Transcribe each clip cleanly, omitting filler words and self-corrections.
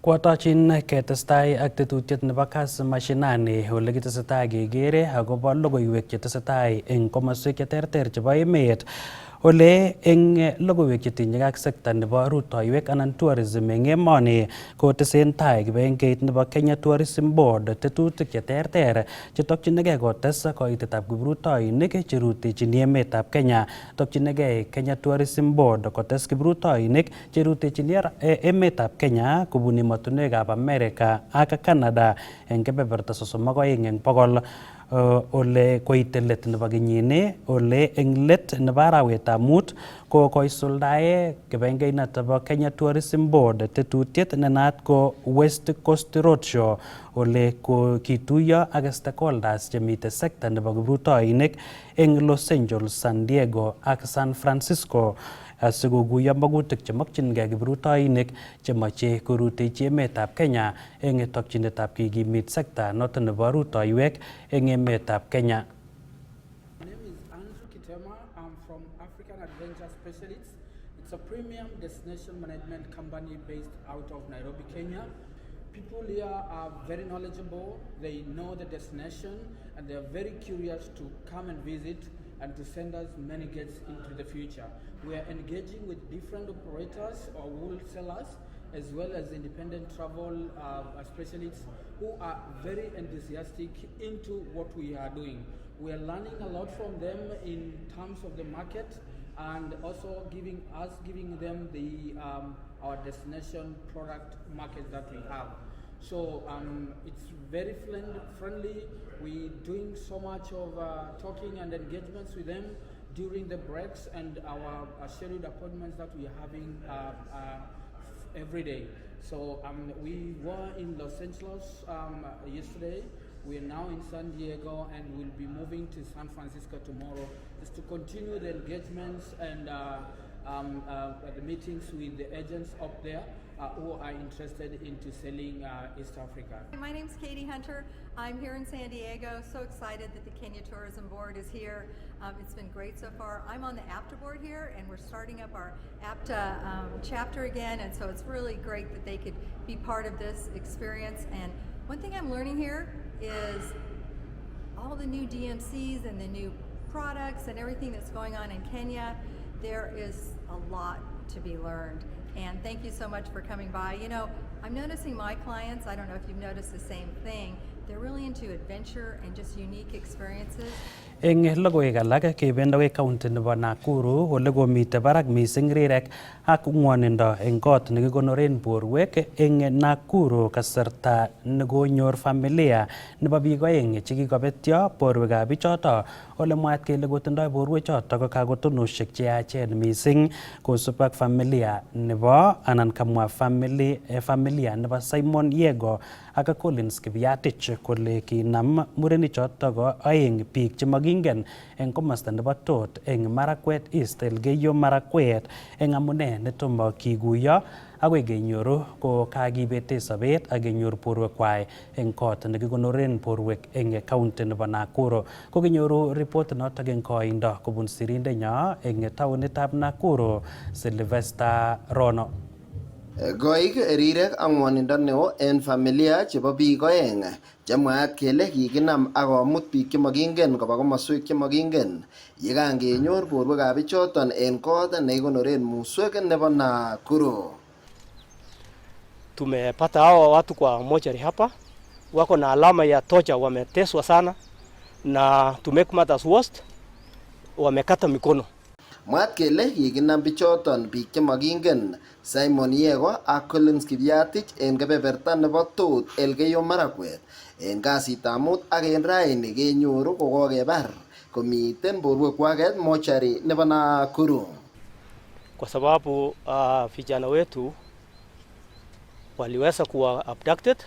Kwatochin ketestai ak tetutiet nebo Kass Mashinani ole kitesetai kekere akobo logoiwek chetesetai eng komoswek cheterter chebo emet. Ole eng logoiwek chetinye ak sekta nebo rutoiwek anan tourism eng emoni kotesentai kibagengeit nebo Kenya Tourism Board tetutik cheterter chetokchinigei kotes koitetab kiprutoinik cherutechini emetab Kenya. Tokchinigei Kenya Tourism Board kotes kiprutoinik cherutechini emetab Kenya kobun emotinwekab America ak Canada eng kebeberta 32 eng bokol. Ole koite let nebo kenyini ole eng let nebo arawetab mut ko koisuldae kibagengeit nebo Kenya Tourism Board tetutiet ne naat ko West Coast Roadshow ole ko kituiyo ak stakeholders chemite sekta nebo kiprutoinik eng Los Angeles, San Diego ak San Francisco asikokuyo magutik chemokchingei kiprutoinik chemoche korutechi emetab Kenya eng tokchinetab kikimit sekta noto nebo rutoiwek eng emetab Kenya. My name is Andrew Kitema. I'm from African Adventure Specialists. It's a premium destination management company based out of Nairobi, Kenya. People here are very knowledgeable. They know the destination and they are very curious to come and visit and to send us many guests into the future. We are engaging with different operators or wholesalers as well as independent travel specialists who are very enthusiastic into what we are doing. We are learning a lot from them in terms of the market and also giving them the our destination product market that we have. So it's very friendly. We're doing so much of talking and engagements with them during the breaks and our scheduled appointments that we are having every day. So we were in Los Angeles yesterday. We are now in San Diego and we'll be moving to San Francisco tomorrow just to continue the engagements and the meetings with the agents up there who are interested into selling East Africa. My name's Katie Hunter. I'm here in San Diego. So excited that the Kenya Tourism Board is here. It's been great so far. I'm on the APTA board here and we're starting up our APTA chapter again, and so it's really great that they could be part of this experience. And one thing I'm learning here is all the new DMCs and the new products and everything that's going on in Kenya. There is a lot to be learned. And thank you so much for coming by. You know, I'm noticing my clients, I don't know if you've noticed the same thing, they're really into adventure and just unique experiences. Eng logoiwek alak kebendoi county nebo Nakuru ole komite barak mising rirek ak ngwonindo eng kot nekikonoren borwek eng Nakuru kasarta nekonyor familia nebo biik oeng chekikobetyo borwekab bichoto ole mwaat kele kotindoi borwechoto ko kakotonoshek cheyachen mising kosub ak familia nebo anan kamwa familia nebo Simon Yego ak Collins Kibiatich kole kinam murenichoto ko oeng biik chemokingen eng komosta nebo Tot eng Marakwet East Elgeyo Marakwet eng amune netomo kikuyo akoi kenyoru ko kakibete sobet ak kenyor borwekwai eng kot nekikonoren borwek eng county nebo Nakuru. Kokinyoru report notok eng koindo kobun sirindenyo eng taonitab Nakuru, Sylvester Rono. Goik rirek ak ngwonindo neo en familia chebo biik oeng chemwaat kele kikinam ak komut biik chemokingen koba komoswek chemokingen yekangenyor borwekab bichoton en kot nekikonoren muswek nebo Nakuru. Tumepata hawa watu kwa mochari hapa, wako na alama ya tocha, wameteswa sana na to make matters worst wamekata mikono. Mwaat kele kikinam bichoton biik chemokingen Simon Yego ak Collins Kibiatich en kebeberta nebo Tot Elgeyo Marakwet en kasitab mut ak en raini kenyoru kokokebar komiten borwekwaket mochari nebo Nakuru. Kwa sababu vijana wetu waliweza kuwa abducted,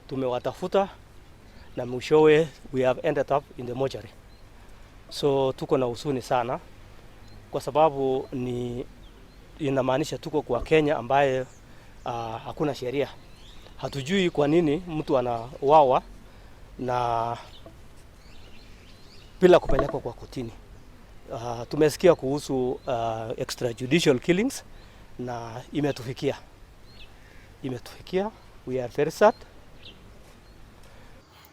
tumewatafuta na mwishowe we have ended up in the mortuary. So tuko na huzuni sana kwa sababu ni inamaanisha tuko kwa Kenya ambaye hakuna sheria. Hatujui kwa nini mtu anawawa na bila kupelekwa kwa kotini. Tumesikia kuhusu extrajudicial killings na imetufikia. imetufikia. We are very sad.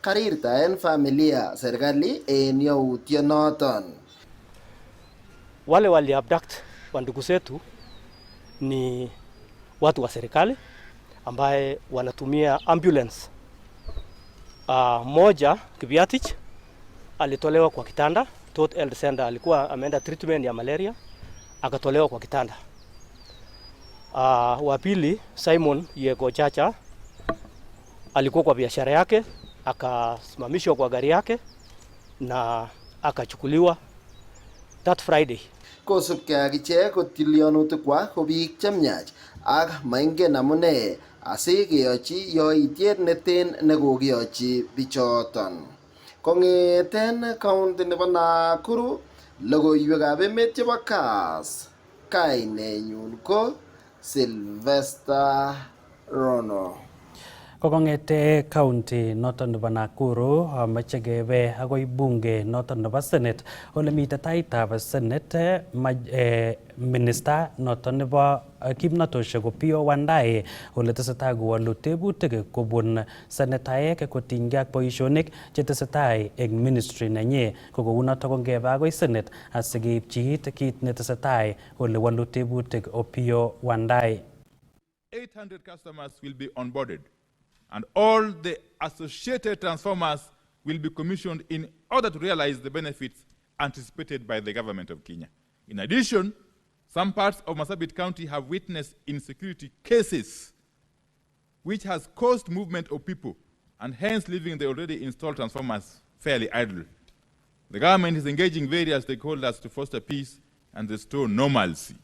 Karirtaen familia serikali en yautyonoton. Wale wali abduct wandugu zetu ni watu wa serikali ambaye wanatumia ambulance. Moja Kibiatich alitolewa kwa kitanda. Tot Health Center alikuwa ameenda treatment ya malaria, akatolewa kwa kitanda. Wa pili Simon Yego Chacha alikuwa kwa biashara yake, akasimamishwa kwa gari yake na akachukuliwa that Friday. Kosubkei ak ichek kotilyonutikwa ko biik chemyach ak maingen amune asikeyochi yoityet neten nekokiyochi bichoton. Kong'eten county nebo Nakuru, logoiwekab emet chebo Kass, kainenyun ko Sylvester Rono. Kokong'ete county noton nebo Nakuru amache kebe akoi bunge noton nebo Senate ole miten taitab Senate minister noton nebo kimnatosiek ko Pio Wandayi ole tesetai kowolu tebutik kobun senetaek kotinygei ak boisionik chetesetai eng ministry nenyi. Ko kounotok ko ngebe akoi Senate asikeipchi it kit netesetai ole wolu tebutik Pio Wandayi. 800 customers will be onboarded, and all the associated transformers will be commissioned in order to realize the benefits anticipated by the government of Kenya. In addition, some parts of Marsabit County have witnessed insecurity cases, which has caused movement of people and hence leaving the already installed transformers fairly idle. The government is engaging various stakeholders to foster peace and restore normalcy.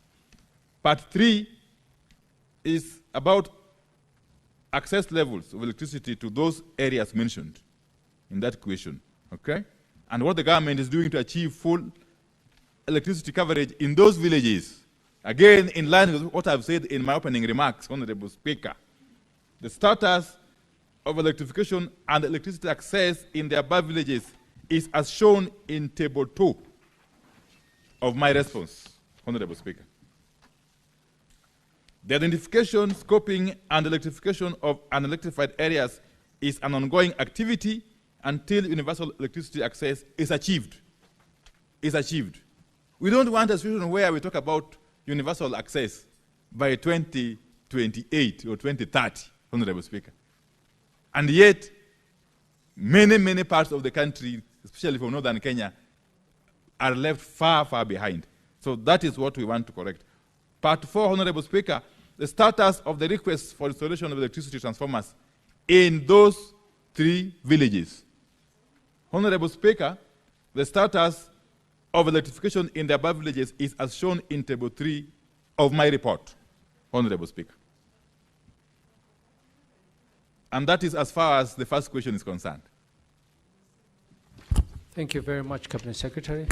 Part 3 is about access levels of electricity to those areas mentioned in that question, okay? And what the government is doing to achieve full electricity coverage in those villages. Again, in line with what I've said in my opening remarks, Honorable Speaker, the status of electrification and electricity access in the above villages is as shown in Table 2 of my response, Honorable Speaker. The identification, scoping, and electrification of unelectrified areas is an ongoing activity until universal electricity access is achieved. We don't want a situation where we talk about universal access by 2028 or 2030, Honorable Speaker. And yet, many parts of the country, especially from northern Kenya, are left far behind. So that is what we want to correct. Part 4, Honorable Speaker, the status of the requests for installation of electricity transformers in those 3 villages. Honorable Speaker, the status of electrification in the above villages is as shown in Table 3 of my report, Honorable Speaker. And that is as far as the first question is concerned. Thank you very much, Cabinet Secretary.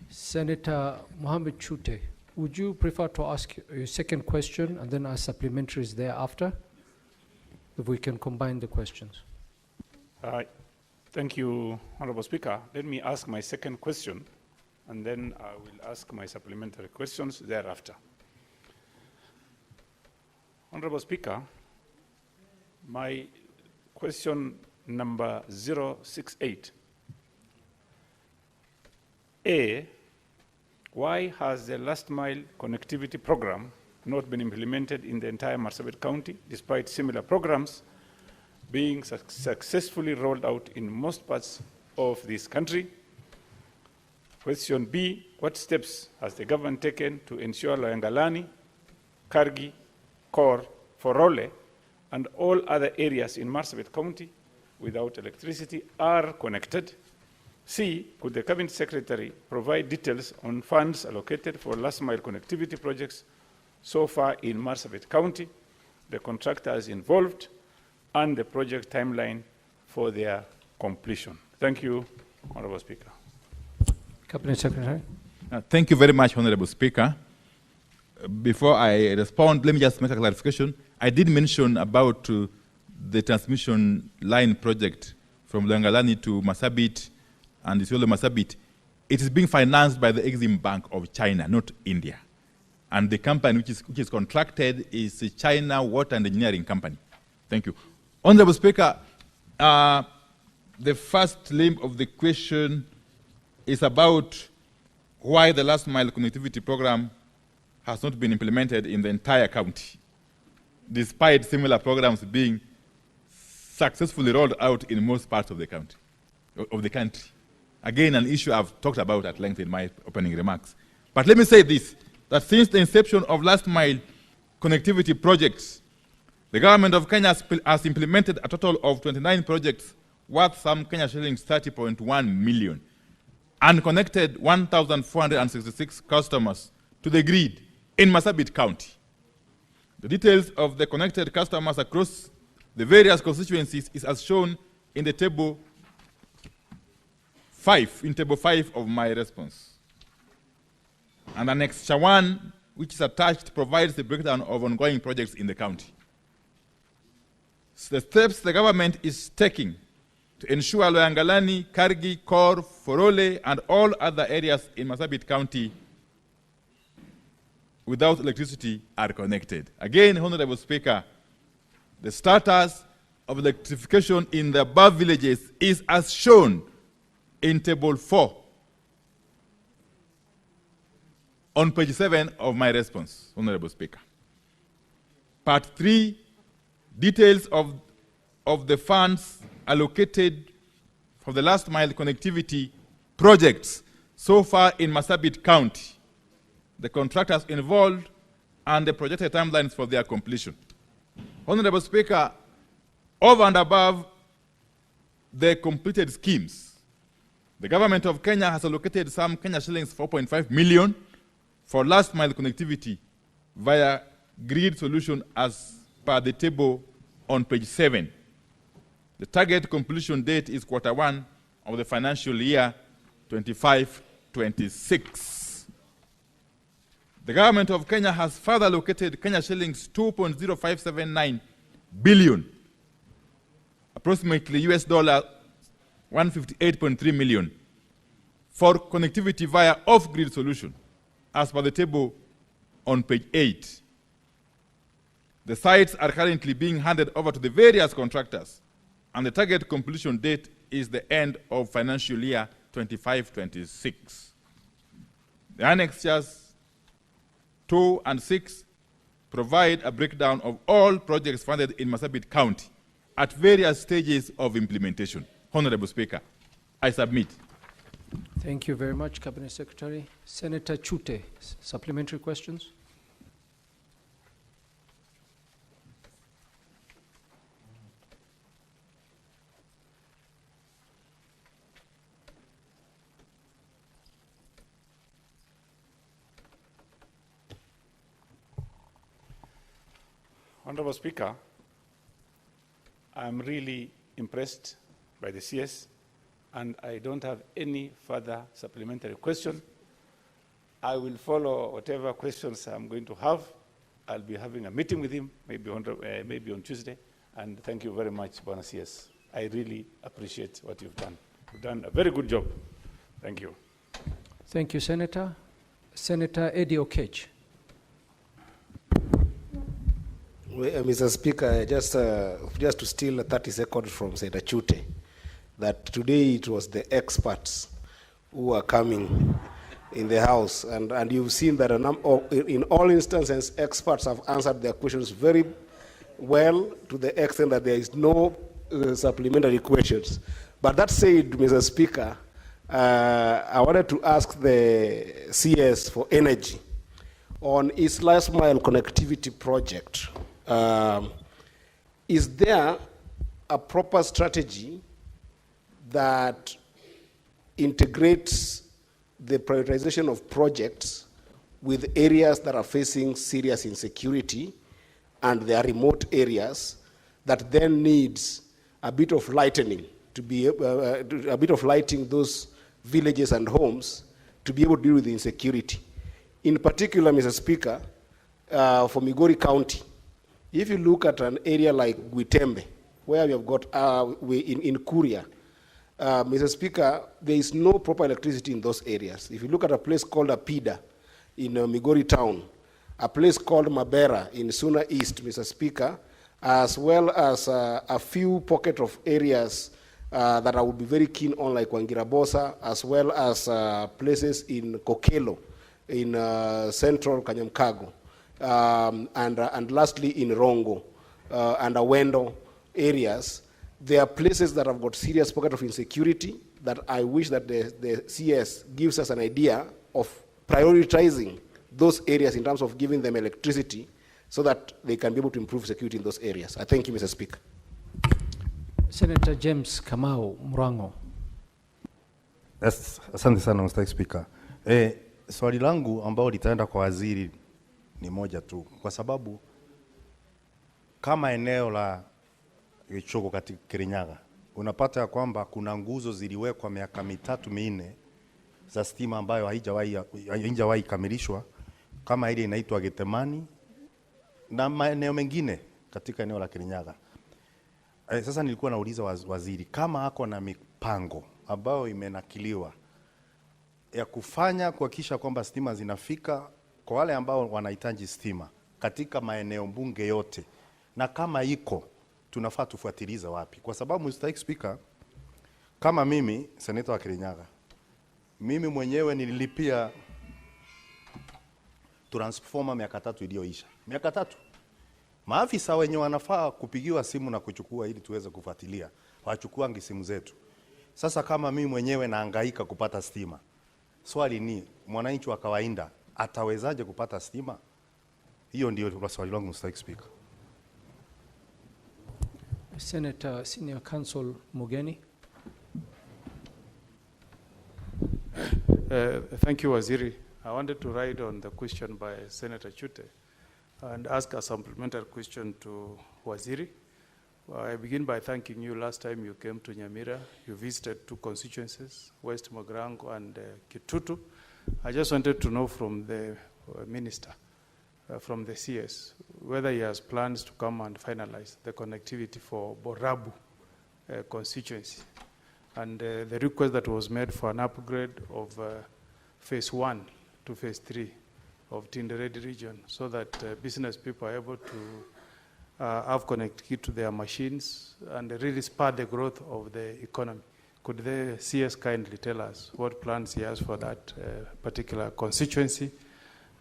Senator Mohammed Chute, would you prefer to ask your second question and then ask supplementaries thereafter? If we can combine the questions. Thank you, Honorable Speaker. Let me ask my second question, and then I will ask my supplementary questions thereafter. Honorable Speaker, my question number 068. A, why has the last mile connectivity program not been implemented in the entire Marsabit County, despite similar programs being successfully rolled out in most parts of this country? Question B, what steps has the government taken to ensure Loyangalani, Kargi, Kor, Forole, and all other areas in Marsabit County without electricity are connected? C, could the Cabinet Secretary provide details on funds allocated for last mile connectivity projects so far in Marsabit County, the contractors involved, and the project timeline for their completion? Thank you, Honorable Speaker. Cabinet Secretary. Thank you very much, Honorable Speaker. Before I respond, let me just make a clarification. I did mention about the transmission line project from Loyangalani to Marsabit and Isiolo Marsabit. It is being financed by the Exim Bank of China, not India. And the company which is contracted is the China Water and Engineering Company. Thank you. Honorable Speaker, the first limb of the question is about why the last mile connectivity program has not been implemented in the entire county, despite similar programs being successfully rolled out in most parts of the country. Again, an issue I've talked about at length in my opening remarks. But let me say this, that since the inception of last mile connectivity projects, the government of Kenya has implemented a total of 29 projects worth some Kenya shillings 30.1 million and connected 1,466 customers to the grid in Marsabit County. The details of the connected customers across the various constituencies is as shown in the table 5 of my response. And Annex 1, which is attached, provides the breakdown of ongoing projects in the county. So the steps the government is taking to ensure Loyangalani, Kargi, Kor, Forole, and all other areas in Marsabit County without electricity are connected. Again, Honorable Speaker, the status of electrification in the above villages is as shown in Table 4 on page 7 of my response, Honorable Speaker. Part 3, details of the funds allocated for the last mile connectivity projects so far in Marsabit County, the contractors involved, and the projected timelines for their completion. Honorable Speaker, over and above the completed schemes, the government of Kenya has allocated some Kenya shillings 4.5 million for last mile connectivity via grid solution as per the table on page 7. The target completion date is Q1 of the financial year 25-26. The government of Kenya has further allocated Kenya shillings 2.0579 billion, approximately US dollar 158.3 million, for connectivity via off-grid solution, as per the table on page 8. The sites are currently being handed over to the various contractors, and the target completion date is the end of financial year 25-26. The annexures 2 and 6 provide a breakdown of all projects funded in Marsabit County at various stages of implementation. Honorable Speaker, I submit. Thank you very much, Cabinet Secretary. Senator Chute, supplementary questions? Honorable Speaker, I'm really impressed by the CS, and I don't have any further supplementary question. I will follow whatever questions I'm going to have. I'll be having a meeting with him, maybe on Tuesday, and thank you very much, Bwana CS. I really appreciate what you've done. You've done a very good job. Thank you. Thank you, Senator. Senator Eddie Okech. Mr. Speaker, just to steal 30 seconds from Senator Chute, that today it was the experts who are coming in the House, and you've seen that in all instances, experts have answered their questions very well to the extent that there is no supplementary questions. But that said, Mr. Speaker, I wanted to ask the CS for energy on its last mile connectivity project. Is there a proper strategy that integrates the prioritization of projects with areas that are facing serious insecurity and they are remote areas that then needs a bit of lightening to be a bit of lighting those villages and homes to be able to deal with the insecurity? In particular, Mr. Speaker, for Migori County, if you look at an area like Gwitembe, where we have got in Kuria, Mr. Speaker, there is no proper electricity in those areas. If you look at a place called Apida in Migori town, a place called Mabera in Suna East, Mr. Speaker, as well as a few pocket of areas that I would be very keen on, like Wangirabosa, as well as places in Kokelo, in central Kanyamkago, and lastly in Rongo and Awendo areas. There are places that have got serious pocket of insecurity that I wish that the CS gives us an idea of prioritizing those areas in terms of giving them electricity so that they can be able to improve security in those areas. I thank you, Mr. Speaker. Senator James Kamau Murango. Asante sana Mr. Speaker. Swali langu ambao litaenda kwa waziri ni moja tu, kwa sababu kama eneo la Gichogo katika Kirinyaga unapata ya kwamba kuna nguzo ziliwekwa miaka 3-4 za stima ambayo haijawahi kamilishwa, kama ile inaitwa Getemani na maeneo mengine katika eneo la Kirinyaga. Sasa nilikuwa nauliza waziri kama hako na mipango ambayo imenakiliwa ya kufanya kuhakikisha kwamba stima zinafika kwa wale ambao wanahitaji stima katika maeneo bunge yote, na kama iko tunafaa tufuatiliza wapi? Kwa sababu Mr. Speaker, kama mimi seneta wa Kirinyaga, mimi mwenyewe nililipia transformer miaka 3 iliyoisha. Miaka 3. Maafisa wenye wanafaa kupigiwa simu na kuchukua ili tuweze kufuatilia, wachukuangi simu zetu. Sasa kama mimi mwenyewe nahangaika kupata stima, swali ni mwananchi wa kawaida atawezaje kupata stima? Hiyo ndio swali langu Mr. Speaker. Senator Senior Counsel Mugeni. Thank you, Waziri. I wanted to ride on the question by Senator Chute and ask a supplementary question to Waziri. I begin by thanking you. Last time you came to Nyamira, you visited 2 constituencies, West Mogrango and Kitutu. I just wanted to know from the Minister, from the CS, whether he has plans to come and finalize the connectivity for Borabu constituency. And the request that was made for an upgrade of phase 1 to phase 3 of Tinderedi region, so that business people are able to have connectivity to their machines and really spur the growth of the economy. Could the CS kindly tell us what plans he has for that particular constituency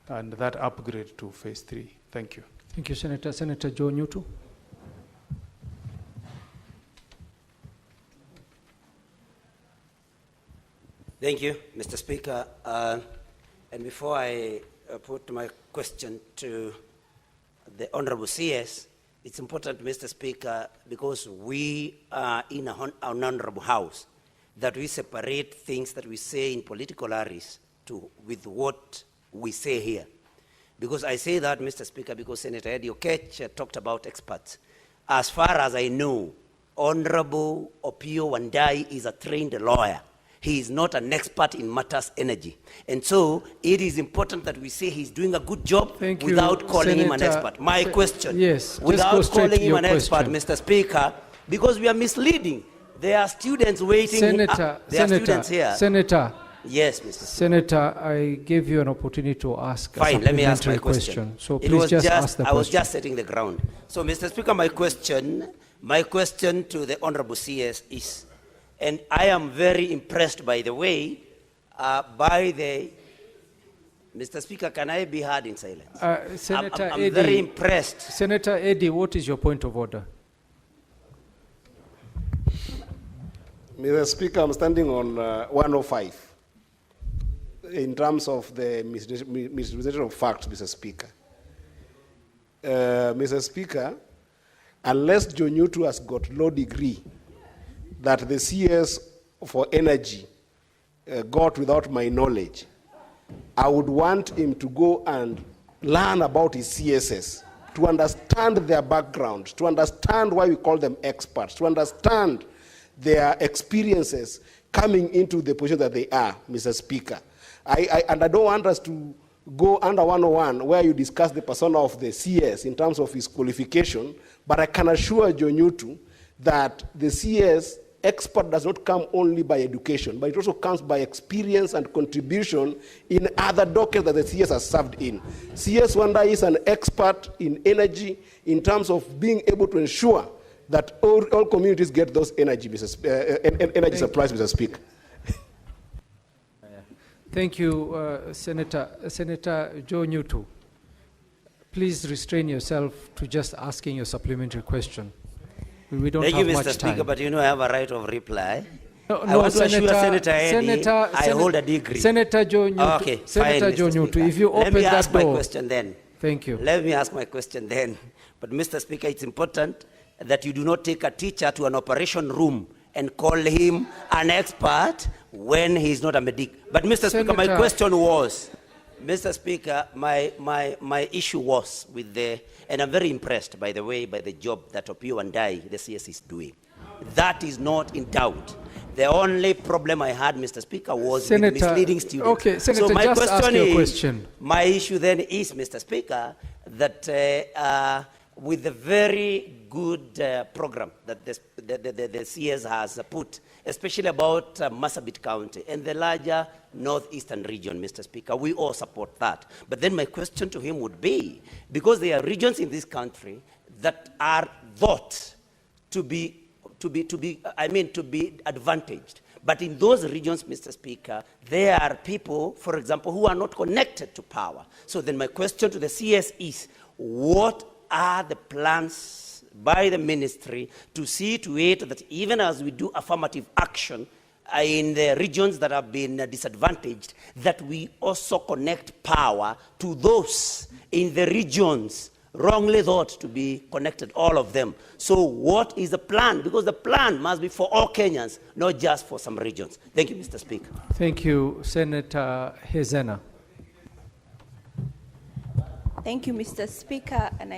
and that upgrade to phase 3? Thank you. Thank you, Senator. Senator Joe Nyutu. Thank you, Mr. Speaker. And before I put my question to the Honorable CS, it's important, Mr. Speaker, because we are in an honorable house, that we separate things that we say in political areas with what we say here. Because I say that, Mr. Speaker, because Senator Eddie Okech talked about experts. As far as I know, Honorable Opio Wandai is a trained lawyer. He is not an expert in matters energy. And so it is important that we say he's doing a good job without calling him an expert. My question, yes, without calling him an expert, Mr. Speaker, because we are misleading. There are students waiting. Senator, there are students here. Senator. Yes, Mr. Speaker. Senator, I gave you an opportunity to ask Fine, let me ask my question. So it please just ask the question. I was just setting the ground. So, Mr. Speaker, my question to the Honorable CS is, and I am very impressed, by the way, by the... Mr. Speaker, can I be heard in silence? Senator I'm Eddie, very impressed. Senator Eddie, what is your point of order? Mr. Speaker, I'm standing on 105 in terms of the misrepresentation of facts, Mr. Speaker. Mr. Speaker, unless John Nyutu has got law degree that the CS for energy got without my knowledge, I would want him to go and learn about his CSS, to understand their background, to understand why we call them experts, to understand their experiences coming into the position that they are, Mr. Speaker. And I don't want us to go under 101 where you discuss the persona of the CS in terms of his qualification, but I can assure John Nyutu that the CS expert does not come only by education, but it also comes by experience and contribution in other dockets that the CS has served in. CS Wanda is an expert in energy in terms of being able to ensure that all communities get those energy supplies, Mr. Speaker. Thank you, Senator Joe Newton. Please restrain yourself to just asking your supplementary question. We don't Thank have you, much Mr. Speaker, time. but you know I have a right of reply. No, I want to assure Senator Eddy, I hold a degree. Senator Joe Newton. Okay, Senator fine, Joe Mr. Newton, Speaker. if you open Let me ask that door. my question then. Thank you. Let me ask my question then. But Mr. Speaker, it's important that you do not take a teacher to an operation room and call him an expert when he's not a medic. But Mr. Speaker, my question was, Mr. Speaker, my issue was with the, and I'm very impressed, by the way, by the job that Opio and I, the CS, is doing. That is not in doubt. The only problem I had, Mr. Speaker, was with misleading students. Okay, Senator, so my just question ask your is, question. my issue then is, Mr. Speaker, that with the very good program that the CS has put, especially about Marsabit County and the larger northeastern region, Mr. Speaker, we all support that. But then my question to him would be, because there are regions in this country that are thought to be advantaged. But in those regions, Mr. Speaker, there are people, for example, who are not connected to power. So then my question to the CS is, what are the plans by the ministry to see to it that even as we do affirmative action in the regions that have been disadvantaged, that we also connect power to those in the regions wrongly thought to be connected, all of them. So what is the plan? Because the plan must be for all Kenyans, not just for some regions. Thank you, Mr. Speaker. Thank you, Senator Hezena. Thank you, Mr. Speaker, and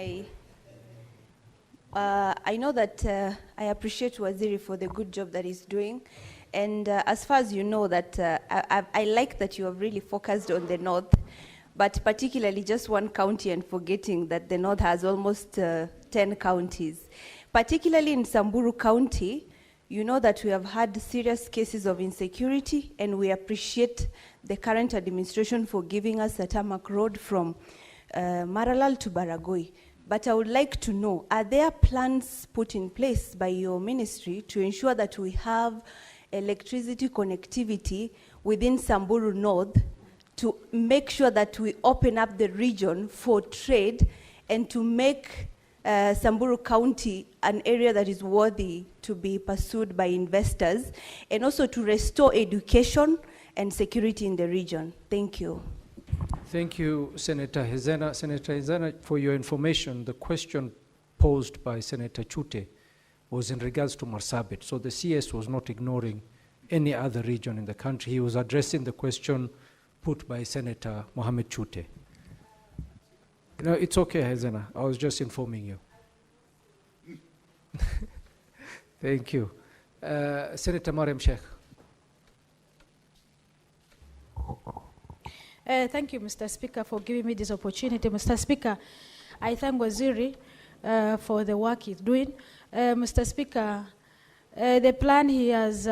I know that I appreciate Waziri for the good job that he's doing. And as far as you know, that I like that you have really focused on the North, but particularly just one county and forgetting that the North has almost 10 counties. Particularly in Samburu County, you know that we have had serious cases of insecurity, and we appreciate the current administration for giving us a tarmac road from Maralal to Baragoi. But I would like to know, are there plans put in place by your ministry to ensure that we have electricity connectivity within Samburu North to make sure that we open up the region for trade and to make Samburu County an area that is worthy to be pursued by investors, and also to restore education and security in the region? Thank you. Thank you, Senator Hezena. Senator Hezena, for your information, the question posed by Senator Chute was in regards to Marsabit. So the CS was not ignoring any other region in the country. He was addressing the question put by Senator Mohammed Chute. No, it's okay, Hezena. I was just informing you. Thank you. Senator Mariam Sheikh. Thank you, Mr. Speaker, for giving me this opportunity. Mr. Speaker, I thank Waziri for the work he's doing. Mr. Speaker, the plan he has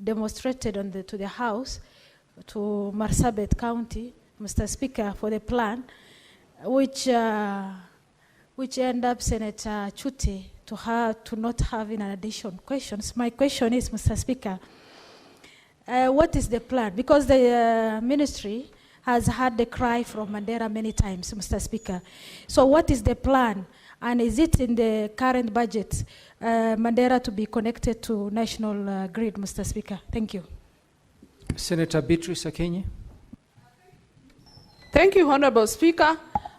demonstrated to the House, to Marsabit County, Mr. Speaker, for the plan, which end up Senator Chute to not having an additional questions. My question is, Mr. Speaker, what is the plan? Because the ministry has had the cry from Mandera many times, Mr. Speaker. So what is the plan? And is it in the current budget, Mandera to be connected to national grid, Mr. Speaker? Thank you. Senator Beatrice Akenyi. Thank you, Honorable Speaker.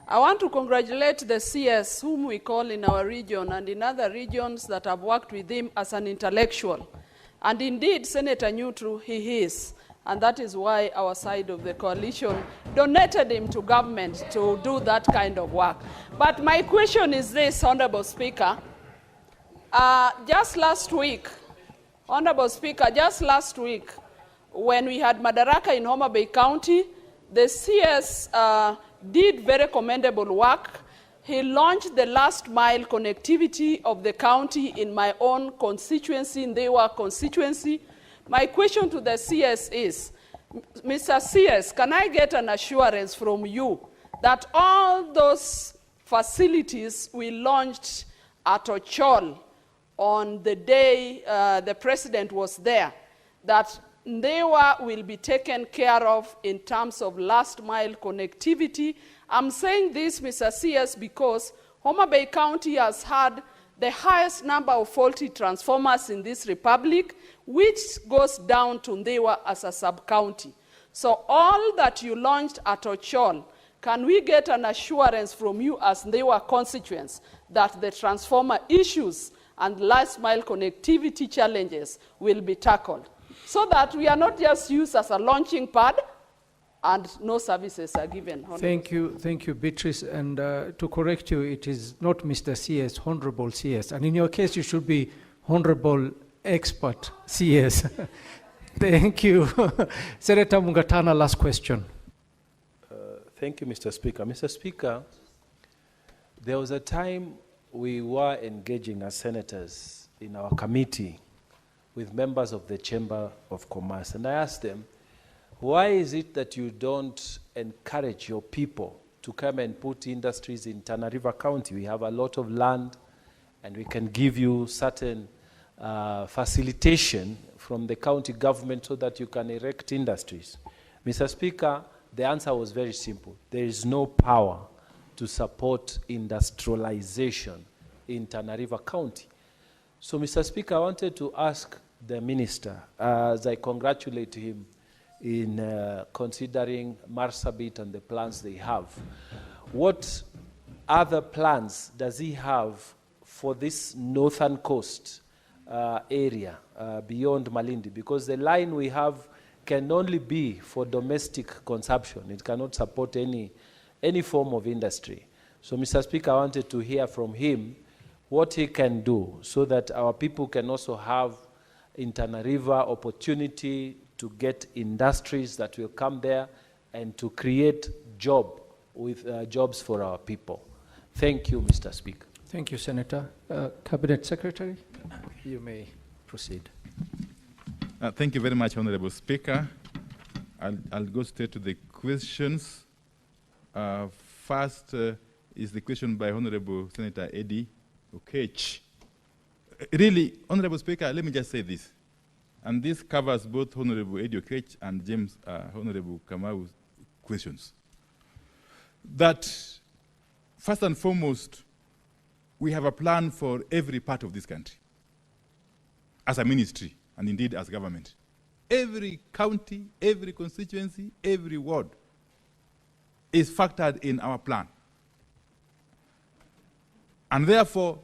I want to congratulate the CS, whom we call in our region and in other regions that have worked with him as an intellectual. And indeed, Senator Nyutru, he is. And that is why our side of the coalition donated him to government to do that kind of work. But my question is this, Honorable Speaker. Just last week, Honorable Speaker, just last week, when we had Madaraka in Homa Bay County, the CS did very commendable work he launched the last mile connectivity of the county in my own constituency, in Ndewa constituency. My question to the CS is, Mr. CS, can I get an assurance from you that all those facilities we launched at Ochol on the day the president was there, that Ndewa will be taken care of in terms of last mile connectivity? I'm saying this, Mr. CS, because Homa Bay County has had the highest number of faulty transformers in this republic, which goes down to Ndewa as a sub-county. So all that you launched at Ochol, can we get an assurance from you as Ndewa constituents that the transformer issues and last mile connectivity challenges will be tackled, so that we are not just used as a launching pad and no services are given? Thank you, Beatrice. And to correct you, it is not Mr. CS, Honorable CS. And in your case, you should be Honorable Expert CS. Thank you. Senator Mungatana, last question. Thank you, Mr. Speaker. Mr. Speaker, there was a time we were engaging as senators in our committee with members of the Chamber of Commerce, and I asked them, why is it that you don't encourage your people to come and put industries in Tana River County? We have a lot of land, and we can give you certain facilitation from the county government so that you can erect industries. Mr. Speaker, the answer was very simple. There is no power to support industrialization in Tana River County. So, Mr. Speaker, I wanted to ask the minister, as I congratulate him in considering Marsabit and the plans they have, what other plans does he have for this northern coast area beyond Malindi? Because the line we have can only be for domestic consumption. It cannot support any form of industry. So, Mr. Speaker, I wanted to hear from him what he can do so that our people can also have in Tana River opportunity to get industries that will come there and to create jobs for our people. Thank you, Mr. Speaker. Thank you, Senator. Cabinet Secretary, you may proceed. Thank you very much, Honorable Speaker. I'll go straight to the questions. First is the question by Honorable Senator Eddie Okech. Really, Honorable Speaker, let me just say this, and this covers both Honorable Eddie Okech and James Honorable Kamau's questions, that first and foremost, we have a plan for every part of this country as a ministry and indeed as government. Every county, every constituency, every ward is factored in our plan. And therefore,